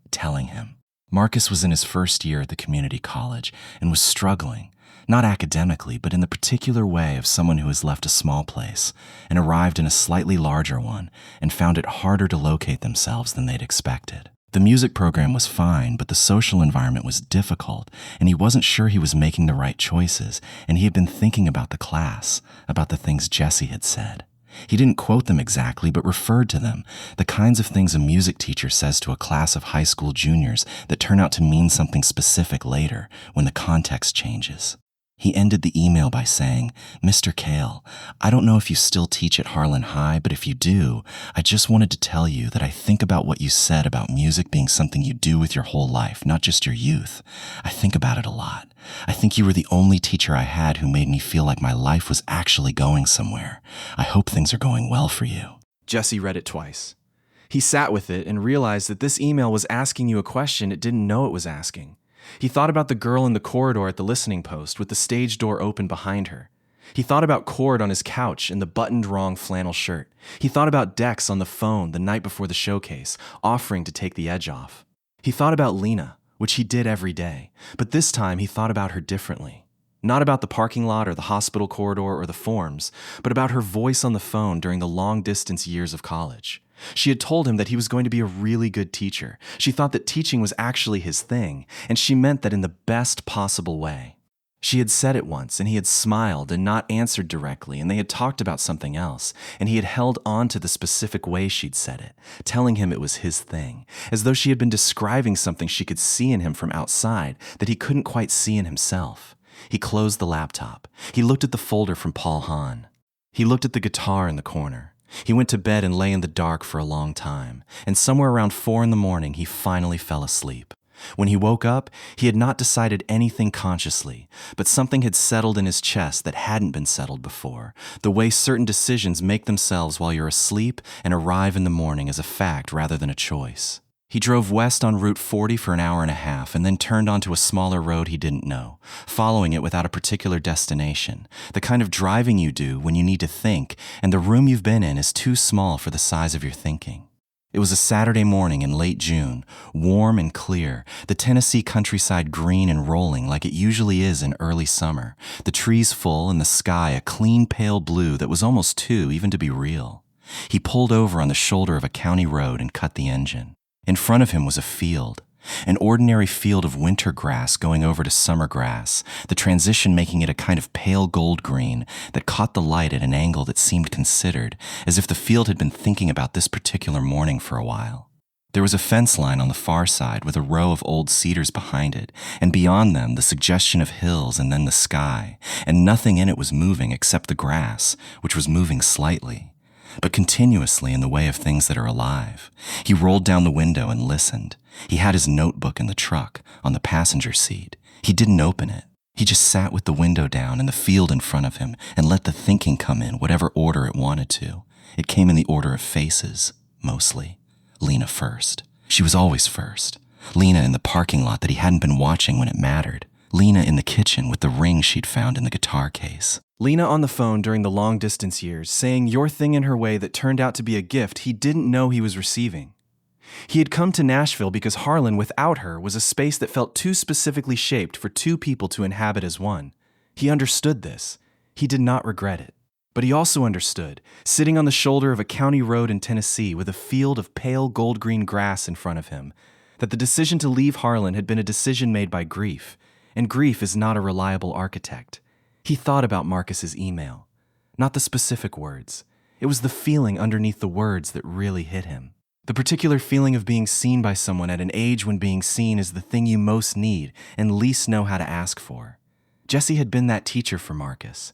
telling him. Marcus was in his first year at the community college and was struggling, not academically, but in the particular way of someone who has left a small place and arrived in a slightly larger one and found it harder to locate themselves than they'd expected. The music program was fine, but the social environment was difficult, and he wasn't sure he was making the right choices, and he had been thinking about the class, about the things Jesse had said. He didn't quote them exactly, but referred to them, the kinds of things a music teacher says to a class of high school juniors that turn out to mean something specific later when the context changes. He ended the email by saying, "Mr. Kale, I don't know if you still teach at Harlan High, but if you do, I just wanted to tell you that I think about what you said about music being something you do with your whole life, not just your youth. I think about it a lot. I think you were the only teacher I had who made me feel like my life was actually going somewhere. I hope things are going well for you." Jesse read it twice. He sat with it and realized that this email was asking you a question it didn't know it was asking. He thought about the girl in the corridor at the listening post with the stage door open behind her. He thought about Cord on his couch in the buttoned wrong flannel shirt. He thought about Dex on the phone the night before the showcase, offering to take the edge off. He thought about Lena, which he did every day, but this time he thought about her differently. Not about the parking lot or the hospital corridor or the forms, but about her voice on the phone during the long-distance years of college. She had told him that he was going to be a really good teacher. She thought that teaching was actually his thing, and she meant that in the best possible way. She had said it once, and he had smiled and not answered directly, and they had talked about something else, and he had held on to the specific way she'd said it, telling him it was his thing, as though she had been describing something she could see in him from outside that he couldn't quite see in himself. He closed the laptop. He looked at the folder from Paul Hahn. He looked at the guitar in the corner. He went to bed and lay in the dark for a long time, and somewhere around 4 a.m, he finally fell asleep. When he woke up, he had not decided anything consciously, but something had settled in his chest that hadn't been settled before, the way certain decisions make themselves while you're asleep and arrive in the morning as a fact rather than a choice. He drove west on Route 40 for an hour and a half and then turned onto a smaller road he didn't know, following it without a particular destination, the kind of driving you do when you need to think and the room you've been in is too small for the size of your thinking. It was a Saturday morning in late June, warm and clear, the Tennessee countryside green and rolling like it usually is in early summer, the trees full and the sky a clean pale blue that was almost too even to be real. He pulled over on the shoulder of a county road and cut the engine. In front of him was a field, an ordinary field of winter grass going over to summer grass, the transition making it a kind of pale gold green that caught the light at an angle that seemed considered, as if the field had been thinking about this particular morning for a while. There was a fence line on the far side with a row of old cedars behind it, and beyond them the suggestion of hills and then the sky, and nothing in it was moving except the grass, which was moving slightly, but continuously in the way of things that are alive. He rolled down the window and listened. He had his notebook in the truck, on the passenger seat. He didn't open it. He just sat with the window down and the field in front of him and let the thinking come in whatever order it wanted to. It came in the order of faces, mostly. Lena first. She was always first. Lena in the parking lot that he hadn't been watching when it mattered. Lena in the kitchen with the ring she'd found in the guitar case. Lena on the phone during the long-distance years, saying your thing in her way that turned out to be a gift he didn't know he was receiving. He had come to Nashville because Harlan, without her, was a space that felt too specifically shaped for two people to inhabit as one. He understood this. He did not regret it. But he also understood, sitting on the shoulder of a county road in Tennessee with a field of pale gold-green grass in front of him, that the decision to leave Harlan had been a decision made by grief, and grief is not a reliable architect. He thought about Marcus's email. Not the specific words. It was the feeling underneath the words that really hit him. The particular feeling of being seen by someone at an age when being seen is the thing you most need and least know how to ask for. Jesse had been that teacher for Marcus.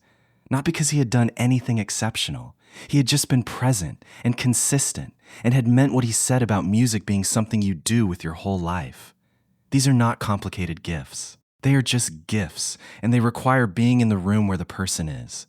Not because he had done anything exceptional. He had just been present and consistent and had meant what he said about music being something you do with your whole life. These are not complicated gifts. They are just gifts, and they require being in the room where the person is.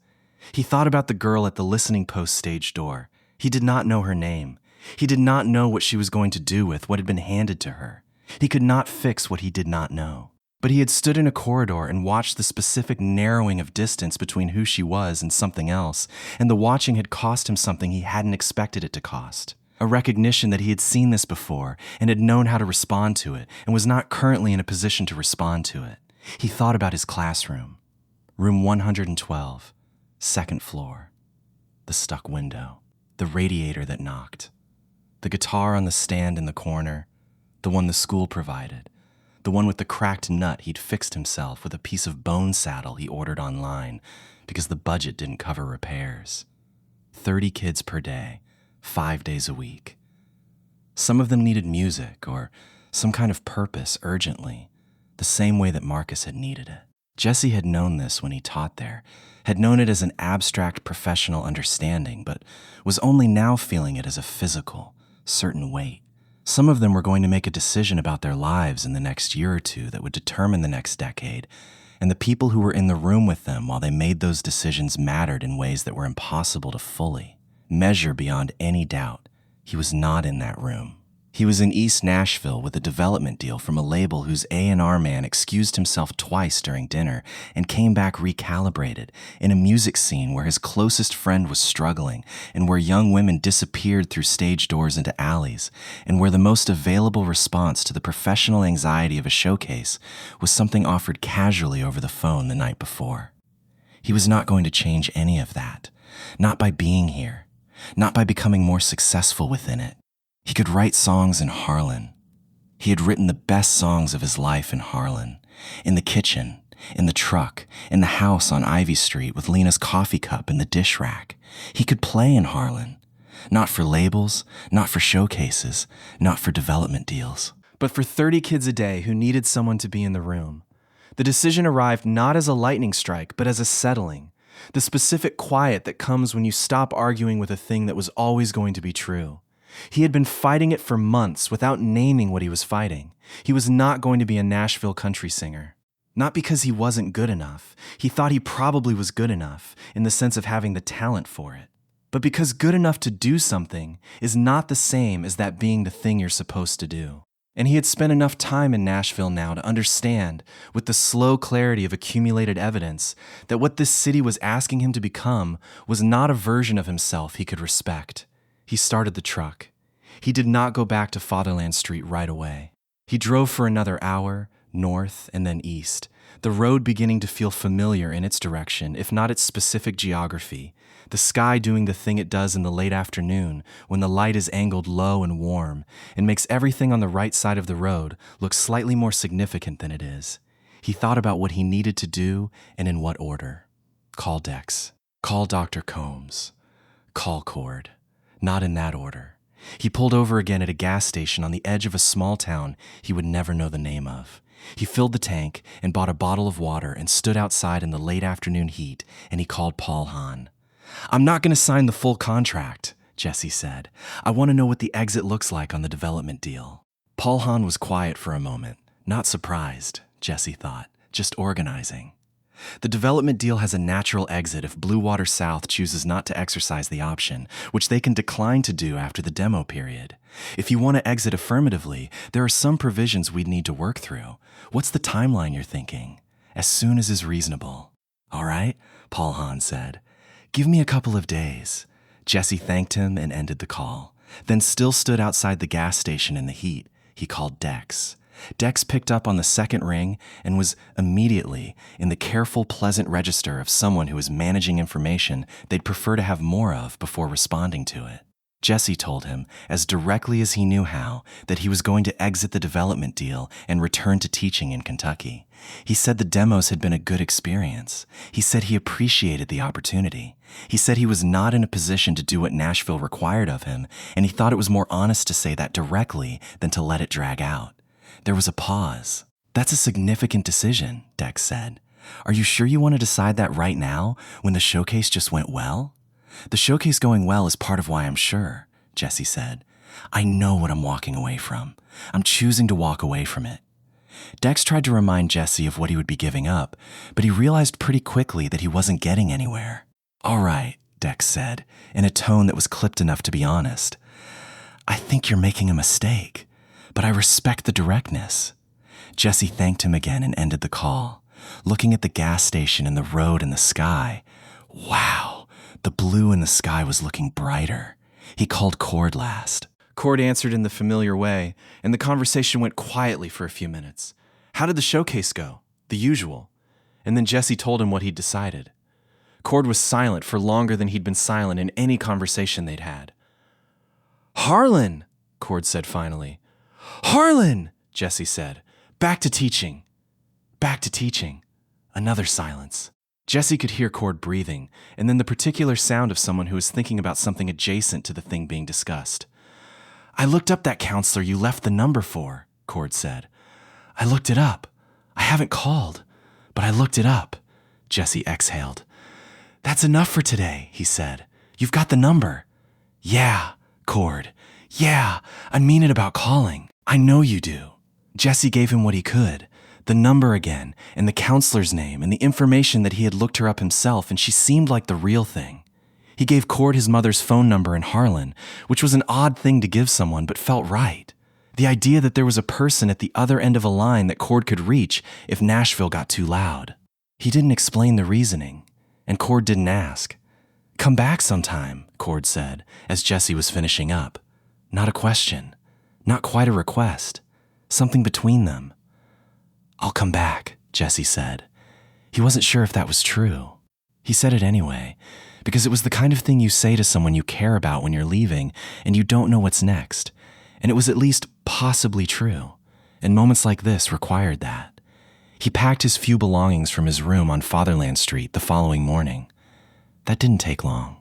He thought about the girl at the listening post stage door. He did not know her name. He did not know what she was going to do with what had been handed to her. He could not fix what he did not know. But he had stood in a corridor and watched the specific narrowing of distance between who she was and something else, and the watching had cost him something he hadn't expected it to cost. A recognition that he had seen this before and had known how to respond to it and was not currently in a position to respond to it. He thought about his classroom. Room 112, second floor. The stuck window. The radiator that knocked. The guitar on the stand in the corner. The one the school provided. The one with the cracked nut he'd fixed himself with a piece of bone saddle he ordered online because the budget didn't cover repairs. 30 kids per day. 5 days a week. Some of them needed music or some kind of purpose urgently, the same way that Marcus had needed it. Jesse had known this when he taught there, had known it as an abstract professional understanding, but was only now feeling it as a physical, certain weight. Some of them were going to make a decision about their lives in the next year or two that would determine the next decade, and the people who were in the room with them while they made those decisions mattered in ways that were impossible to fully measure beyond any doubt. He was not in that room. He was in East Nashville with a development deal from a label whose A&R man excused himself twice during dinner and came back recalibrated in a music scene where his closest friend was struggling and where young women disappeared through stage doors into alleys and where the most available response to the professional anxiety of a showcase was something offered casually over the phone the night before. He was not going to change any of that, not by being here, not by becoming more successful within it. He could write songs in Harlan. He had written the best songs of his life in Harlan, in the kitchen, in the truck, in the house on Ivy Street with Lena's coffee cup in the dish rack. He could play in Harlan. Not for labels, not for showcases, not for development deals. But for 30 kids a day who needed someone to be in the room. The decision arrived not as a lightning strike, but as a settling. The specific quiet that comes when you stop arguing with a thing that was always going to be true. He had been fighting it for months without naming what he was fighting. He was not going to be a Nashville country singer. Not because he wasn't good enough. He thought he probably was good enough, in the sense of having the talent for it. But because good enough to do something is not the same as that being the thing you're supposed to do. And he had spent enough time in Nashville now to understand, with the slow clarity of accumulated evidence, that what this city was asking him to become was not a version of himself he could respect. He started the truck. He did not go back to Fatherland Street right away. He drove for another hour, north and then east, the road beginning to feel familiar in its direction, if not its specific geography, the sky doing the thing it does in the late afternoon when the light is angled low and warm and makes everything on the right side of the road look slightly more significant than it is. He thought about what he needed to do and in what order. Call Dex. Call Dr. Combs. Call Cord. Not in that order. He pulled over again at a gas station on the edge of a small town he would never know the name of. He filled the tank and bought a bottle of water and stood outside in the late afternoon heat, and he called Paul Hahn. "I'm not going to sign the full contract," Jesse said. "I want to know what the exit looks like on the development deal." Paul Hahn was quiet for a moment, not surprised, Jesse thought, just organizing. The development deal has a natural exit if Blue Water South chooses not to exercise the option, which they can decline to do after the demo period. If you want to exit affirmatively, there are some provisions we'd need to work through. What's the timeline you're thinking? As soon as is reasonable. All right, Paul Hahn said. Give me a couple of days. Jesse thanked him and ended the call, then still stood outside the gas station in the heat. He called Dex. Dex picked up on the second ring and was immediately in the careful, pleasant register of someone who is managing information they'd prefer to have more of before responding to it. Jesse told him, as directly as he knew how, that he was going to exit the development deal and return to teaching in Kentucky. He said the demos had been a good experience. He said he appreciated the opportunity. He said he was not in a position to do what Nashville required of him, and he thought it was more honest to say that directly than to let it drag out. There was a pause. "That's a significant decision," Dex said. "Are you sure you want to decide that right now, when the showcase just went well?" "The showcase going well is part of why I'm sure," Jesse said. "I know what I'm walking away from. I'm choosing to walk away from it." Dex tried to remind Jesse of what he would be giving up, but he realized pretty quickly that he wasn't getting anywhere. "All right," Dex said, in a tone that was clipped enough to be honest. "I think you're making a mistake. But I respect the directness." Jesse thanked him again and ended the call, looking at the gas station and the road and the sky. Wow, the blue in the sky was looking brighter. He called Cord last. Cord answered in the familiar way, and the conversation went quietly for a few minutes. How did the showcase go? The usual. And then Jesse told him what he'd decided. Cord was silent for longer than he'd been silent in any conversation they'd had. "Harlan," Cord said finally. "Harlan," Jesse said. "Back to teaching." Back to teaching. Another silence. Jesse could hear Cord breathing, and then the particular sound of someone who was thinking about something adjacent to the thing being discussed. "I looked up that counselor you left the number for," Cord said. "I looked it up. I haven't called, But I looked it up. Jesse exhaled. That's enough for today, he said. You've got the number. Yeah, Cord. Yeah, I mean it about calling. I know you do. Jesse gave him what he could. The number again, and the counselor's name, and the information that he had looked her up himself, and she seemed like the real thing. He gave Cord his mother's phone number in Harlan, which was an odd thing to give someone, but felt right. The idea that there was a person at the other end of a line that Cord could reach if Nashville got too loud. He didn't explain the reasoning, and Cord didn't ask. Come back sometime, Cord said, as Jesse was finishing up. Not a question. Not quite a request. Something between them. I'll come back, Jesse said. He wasn't sure if that was true. He said it anyway, because it was the kind of thing you say to someone you care about when you're leaving and you don't know what's next. And it was at least possibly true. And moments like this required that. He packed his few belongings from his room on Fatherland Street the following morning. That didn't take long.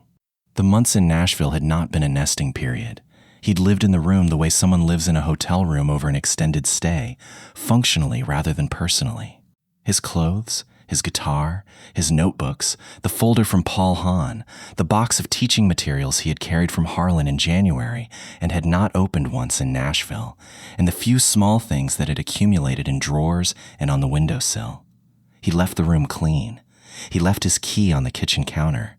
The months in Nashville had not been a nesting period. He'd lived in the room the way someone lives in a hotel room over an extended stay, functionally rather than personally. His clothes, his guitar, his notebooks, the folder from Paul Hahn, the box of teaching materials he had carried from Harlan in January and had not opened once in Nashville, and the few small things that had accumulated in drawers and on the windowsill. He left the room clean. He left his key on the kitchen counter.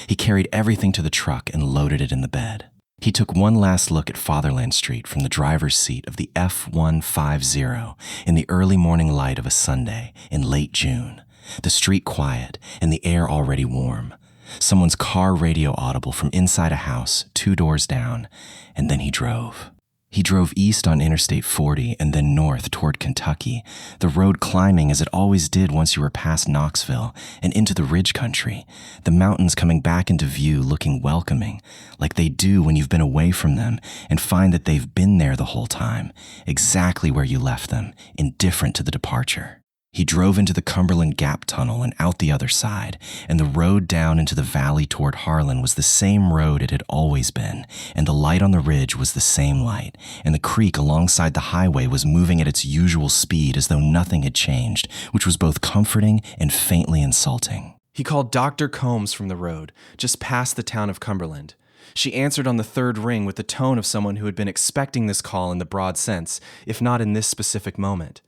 He carried everything to the truck and loaded it in the bed. He took one last look at Fatherland Street from the driver's seat of the F-150 in the early morning light of a Sunday in late June, the street quiet and the air already warm, someone's car radio audible from inside a house 2 doors down, and then he drove. He drove east on Interstate 40 and then north toward Kentucky, the road climbing as it always did once you were past Knoxville and into the ridge country, the mountains coming back into view looking welcoming, like they do when you've been away from them and find that they've been there the whole time, exactly where you left them, indifferent to the departure. He drove into the Cumberland Gap Tunnel and out the other side, and the road down into the valley toward Harlan was the same road it had always been, and the light on the ridge was the same light, and the creek alongside the highway was moving at its usual speed as though nothing had changed, which was both comforting and faintly insulting. He called Dr. Combs from the road, just past the town of Cumberland. She answered on the third ring with the tone of someone who had been expecting this call in the broad sense, if not in this specific moment.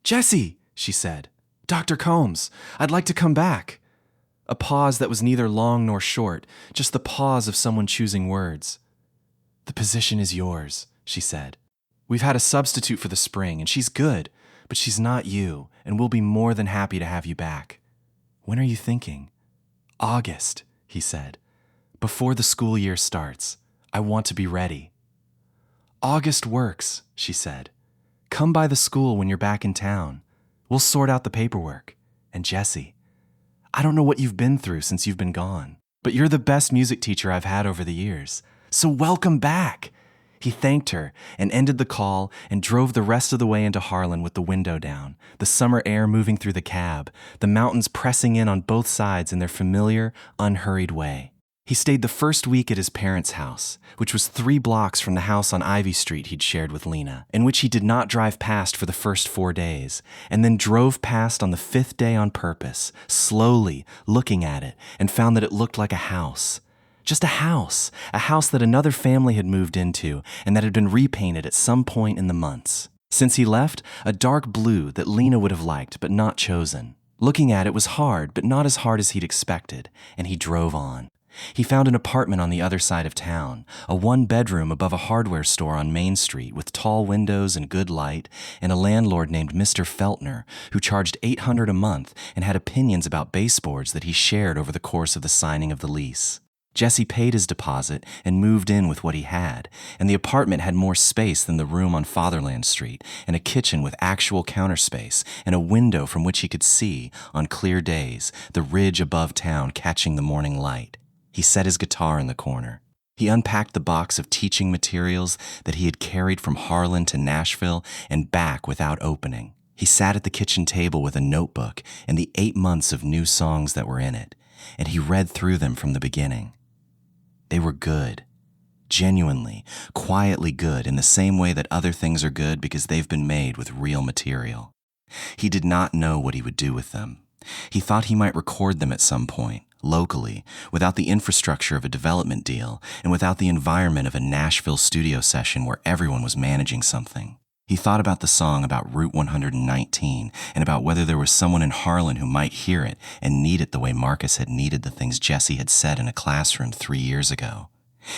"Jesse!" she said. "Dr. Combs, I'd like to come back." A pause that was neither long nor short, just the pause of someone choosing words. "The position is yours," she said. "We've had a substitute for the spring, and she's good, but she's not you, and we'll be more than happy to have you back." "When are you thinking?" "August," he said. "Before the school year starts. I want to be ready." "August works," she said. "Come by the school when you're back in town. We'll sort out the paperwork. And Jesse, I don't know what you've been through since you've been gone, but you're the best music teacher I've had over the years. So welcome back." He thanked her and ended the call and drove the rest of the way into Harlan with the window down, the summer air moving through the cab, the mountains pressing in on both sides in their familiar, unhurried way. He stayed the first week at his parents' house, which was 3 blocks from the house on Ivy Street he'd shared with Lena, and which he did not drive past for the first 4 days, and then drove past on the 5th day on purpose, slowly looking at it, and found that it looked like a house. Just a house that another family had moved into and that had been repainted at some point in the months. Since he left, a dark blue that Lena would have liked but not chosen. Looking at it was hard, but not as hard as he'd expected, and he drove on. He found an apartment on the other side of town, a 1-bedroom above a hardware store on Main Street with tall windows and good light, and a landlord named Mr. Feltner, who charged $800 a month and had opinions about baseboards that he shared over the course of the signing of the lease. Jesse paid his deposit and moved in with what he had, and the apartment had more space than the room on Fatherland Street, and a kitchen with actual counter space, and a window from which he could see, on clear days, the ridge above town catching the morning light. He set his guitar in the corner. He unpacked the box of teaching materials that he had carried from Harlan to Nashville and back without opening. He sat at the kitchen table with a notebook and the 8 months of new songs that were in it, and he read through them from the beginning. They were good. Genuinely, quietly good in the same way that other things are good because they've been made with real material. He did not know what he would do with them. He thought he might record them at some point, locally, without the infrastructure of a development deal and without the environment of a Nashville studio session where everyone was managing something. He thought about the song about Route 119 and about whether there was someone in Harlan who might hear it and need it the way Marcus had needed the things Jesse had said in a classroom 3 years ago.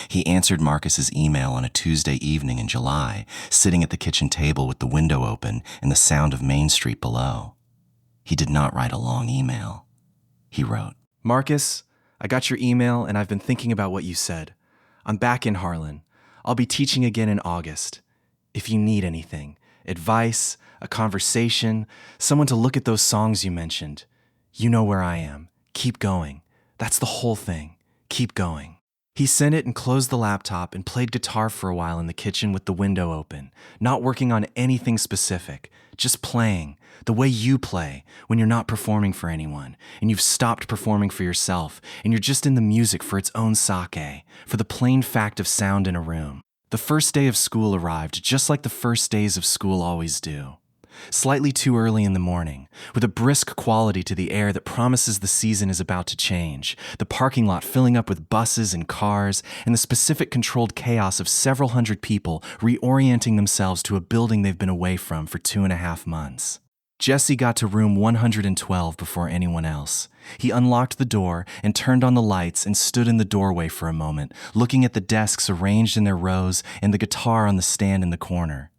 He answered Marcus's email on a Tuesday evening in July, sitting at the kitchen table with the window open and the sound of Main Street below. He did not write a long email. He wrote, Marcus, I got your email and I've been thinking about what you said. I'm back in Harlan. I'll be teaching again in August. If you need anything, advice, a conversation, someone to look at those songs you mentioned, you know where I am. Keep going. That's the whole thing. Keep going. He sent it and closed the laptop and played guitar for a while in the kitchen with the window open, not working on anything specific, just playing, the way you play when you're not performing for anyone, and you've stopped performing for yourself, and you're just in the music for its own sake, for the plain fact of sound in a room. The first day of school arrived just like the first days of school always do. Slightly too early in the morning, with a brisk quality to the air that promises the season is about to change, the parking lot filling up with buses and cars, and the specific controlled chaos of several hundred people reorienting themselves to a building they've been away from for 2.5 months. Jesse got to room 112 before anyone else. He unlocked the door and turned on the lights and stood in the doorway for a moment, looking at the desks arranged in their rows and the guitar on the stand in the corner.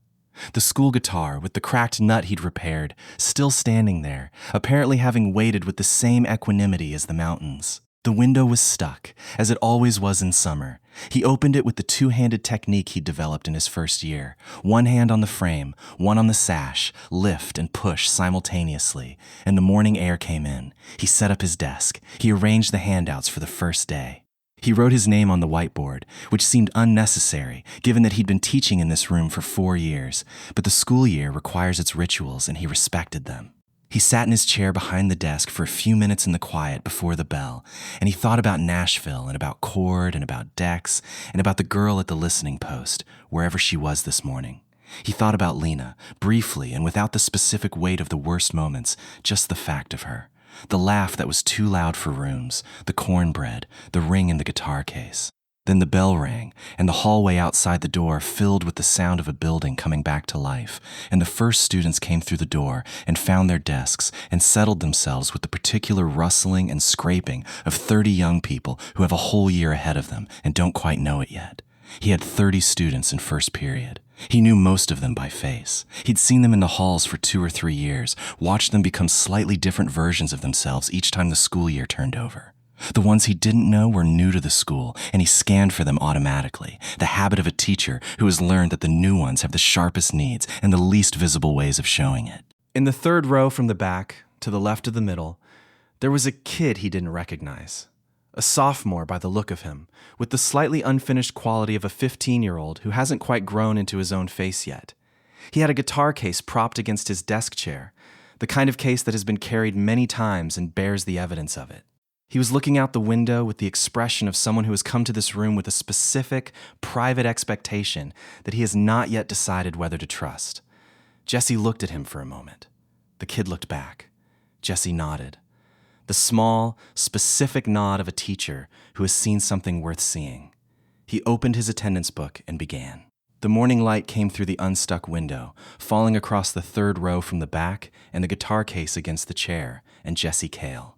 The school guitar, with the cracked nut he'd repaired, still standing there, apparently having waited with the same equanimity as the mountains. The window was stuck, as it always was in summer. He opened it with the two-handed technique he'd developed in his first year. One hand on the frame, one on the sash, lift and push simultaneously, and the morning air came in. He set up his desk. He arranged the handouts for the first day. He wrote his name on the whiteboard, which seemed unnecessary, given that he'd been teaching in this room for 4 years, but the school year requires its rituals, and he respected them. He sat in his chair behind the desk for a few minutes in the quiet before the bell, and he thought about Nashville and about Cord and about Dex and about the girl at the listening post, wherever she was this morning. He thought about Lena, briefly and without the specific weight of the worst moments, just the fact of her. The laugh that was too loud for rooms, the cornbread, the ring in the guitar case. Then the bell rang, and the hallway outside the door filled with the sound of a building coming back to life, and the first students came through the door and found their desks and settled themselves with the particular rustling and scraping of 30 young people who have a whole year ahead of them and don't quite know it yet. He had 30 students in first period. He knew most of them by face. He'd seen them in the halls for 2 or 3 years, watched them become slightly different versions of themselves each time the school year turned over. The ones he didn't know were new to the school, and he scanned for them automatically, the habit of a teacher who has learned that the new ones have the sharpest needs and the least visible ways of showing it. In the third row from the back, to the left of the middle, there was a kid he didn't recognize. A sophomore by the look of him, with the slightly unfinished quality of a 15-year-old who hasn't quite grown into his own face yet. He had a guitar case propped against his desk chair, the kind of case that has been carried many times and bears the evidence of it. He was looking out the window with the expression of someone who has come to this room with a specific, private expectation that he has not yet decided whether to trust. Jesse looked at him for a moment. The kid looked back. Jesse nodded. The small, specific nod of a teacher who has seen something worth seeing. He opened his attendance book and began. The morning light came through the unstuck window, falling across the third row from the back and the guitar case against the chair, and Jesse Cale,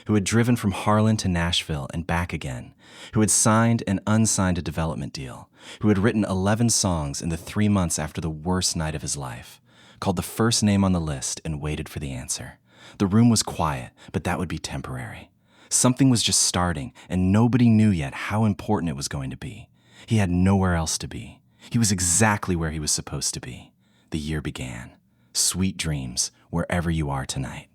who had driven from Harlan to Nashville and back again, who had signed and unsigned a development deal, who had written 11 songs in the 3 months after the worst night of his life, called the first name on the list and waited for the answer. The room was quiet, but that would be temporary. Something was just starting, and nobody knew yet how important it was going to be. He had nowhere else to be. He was exactly where he was supposed to be. The year began. Sweet dreams, wherever you are tonight.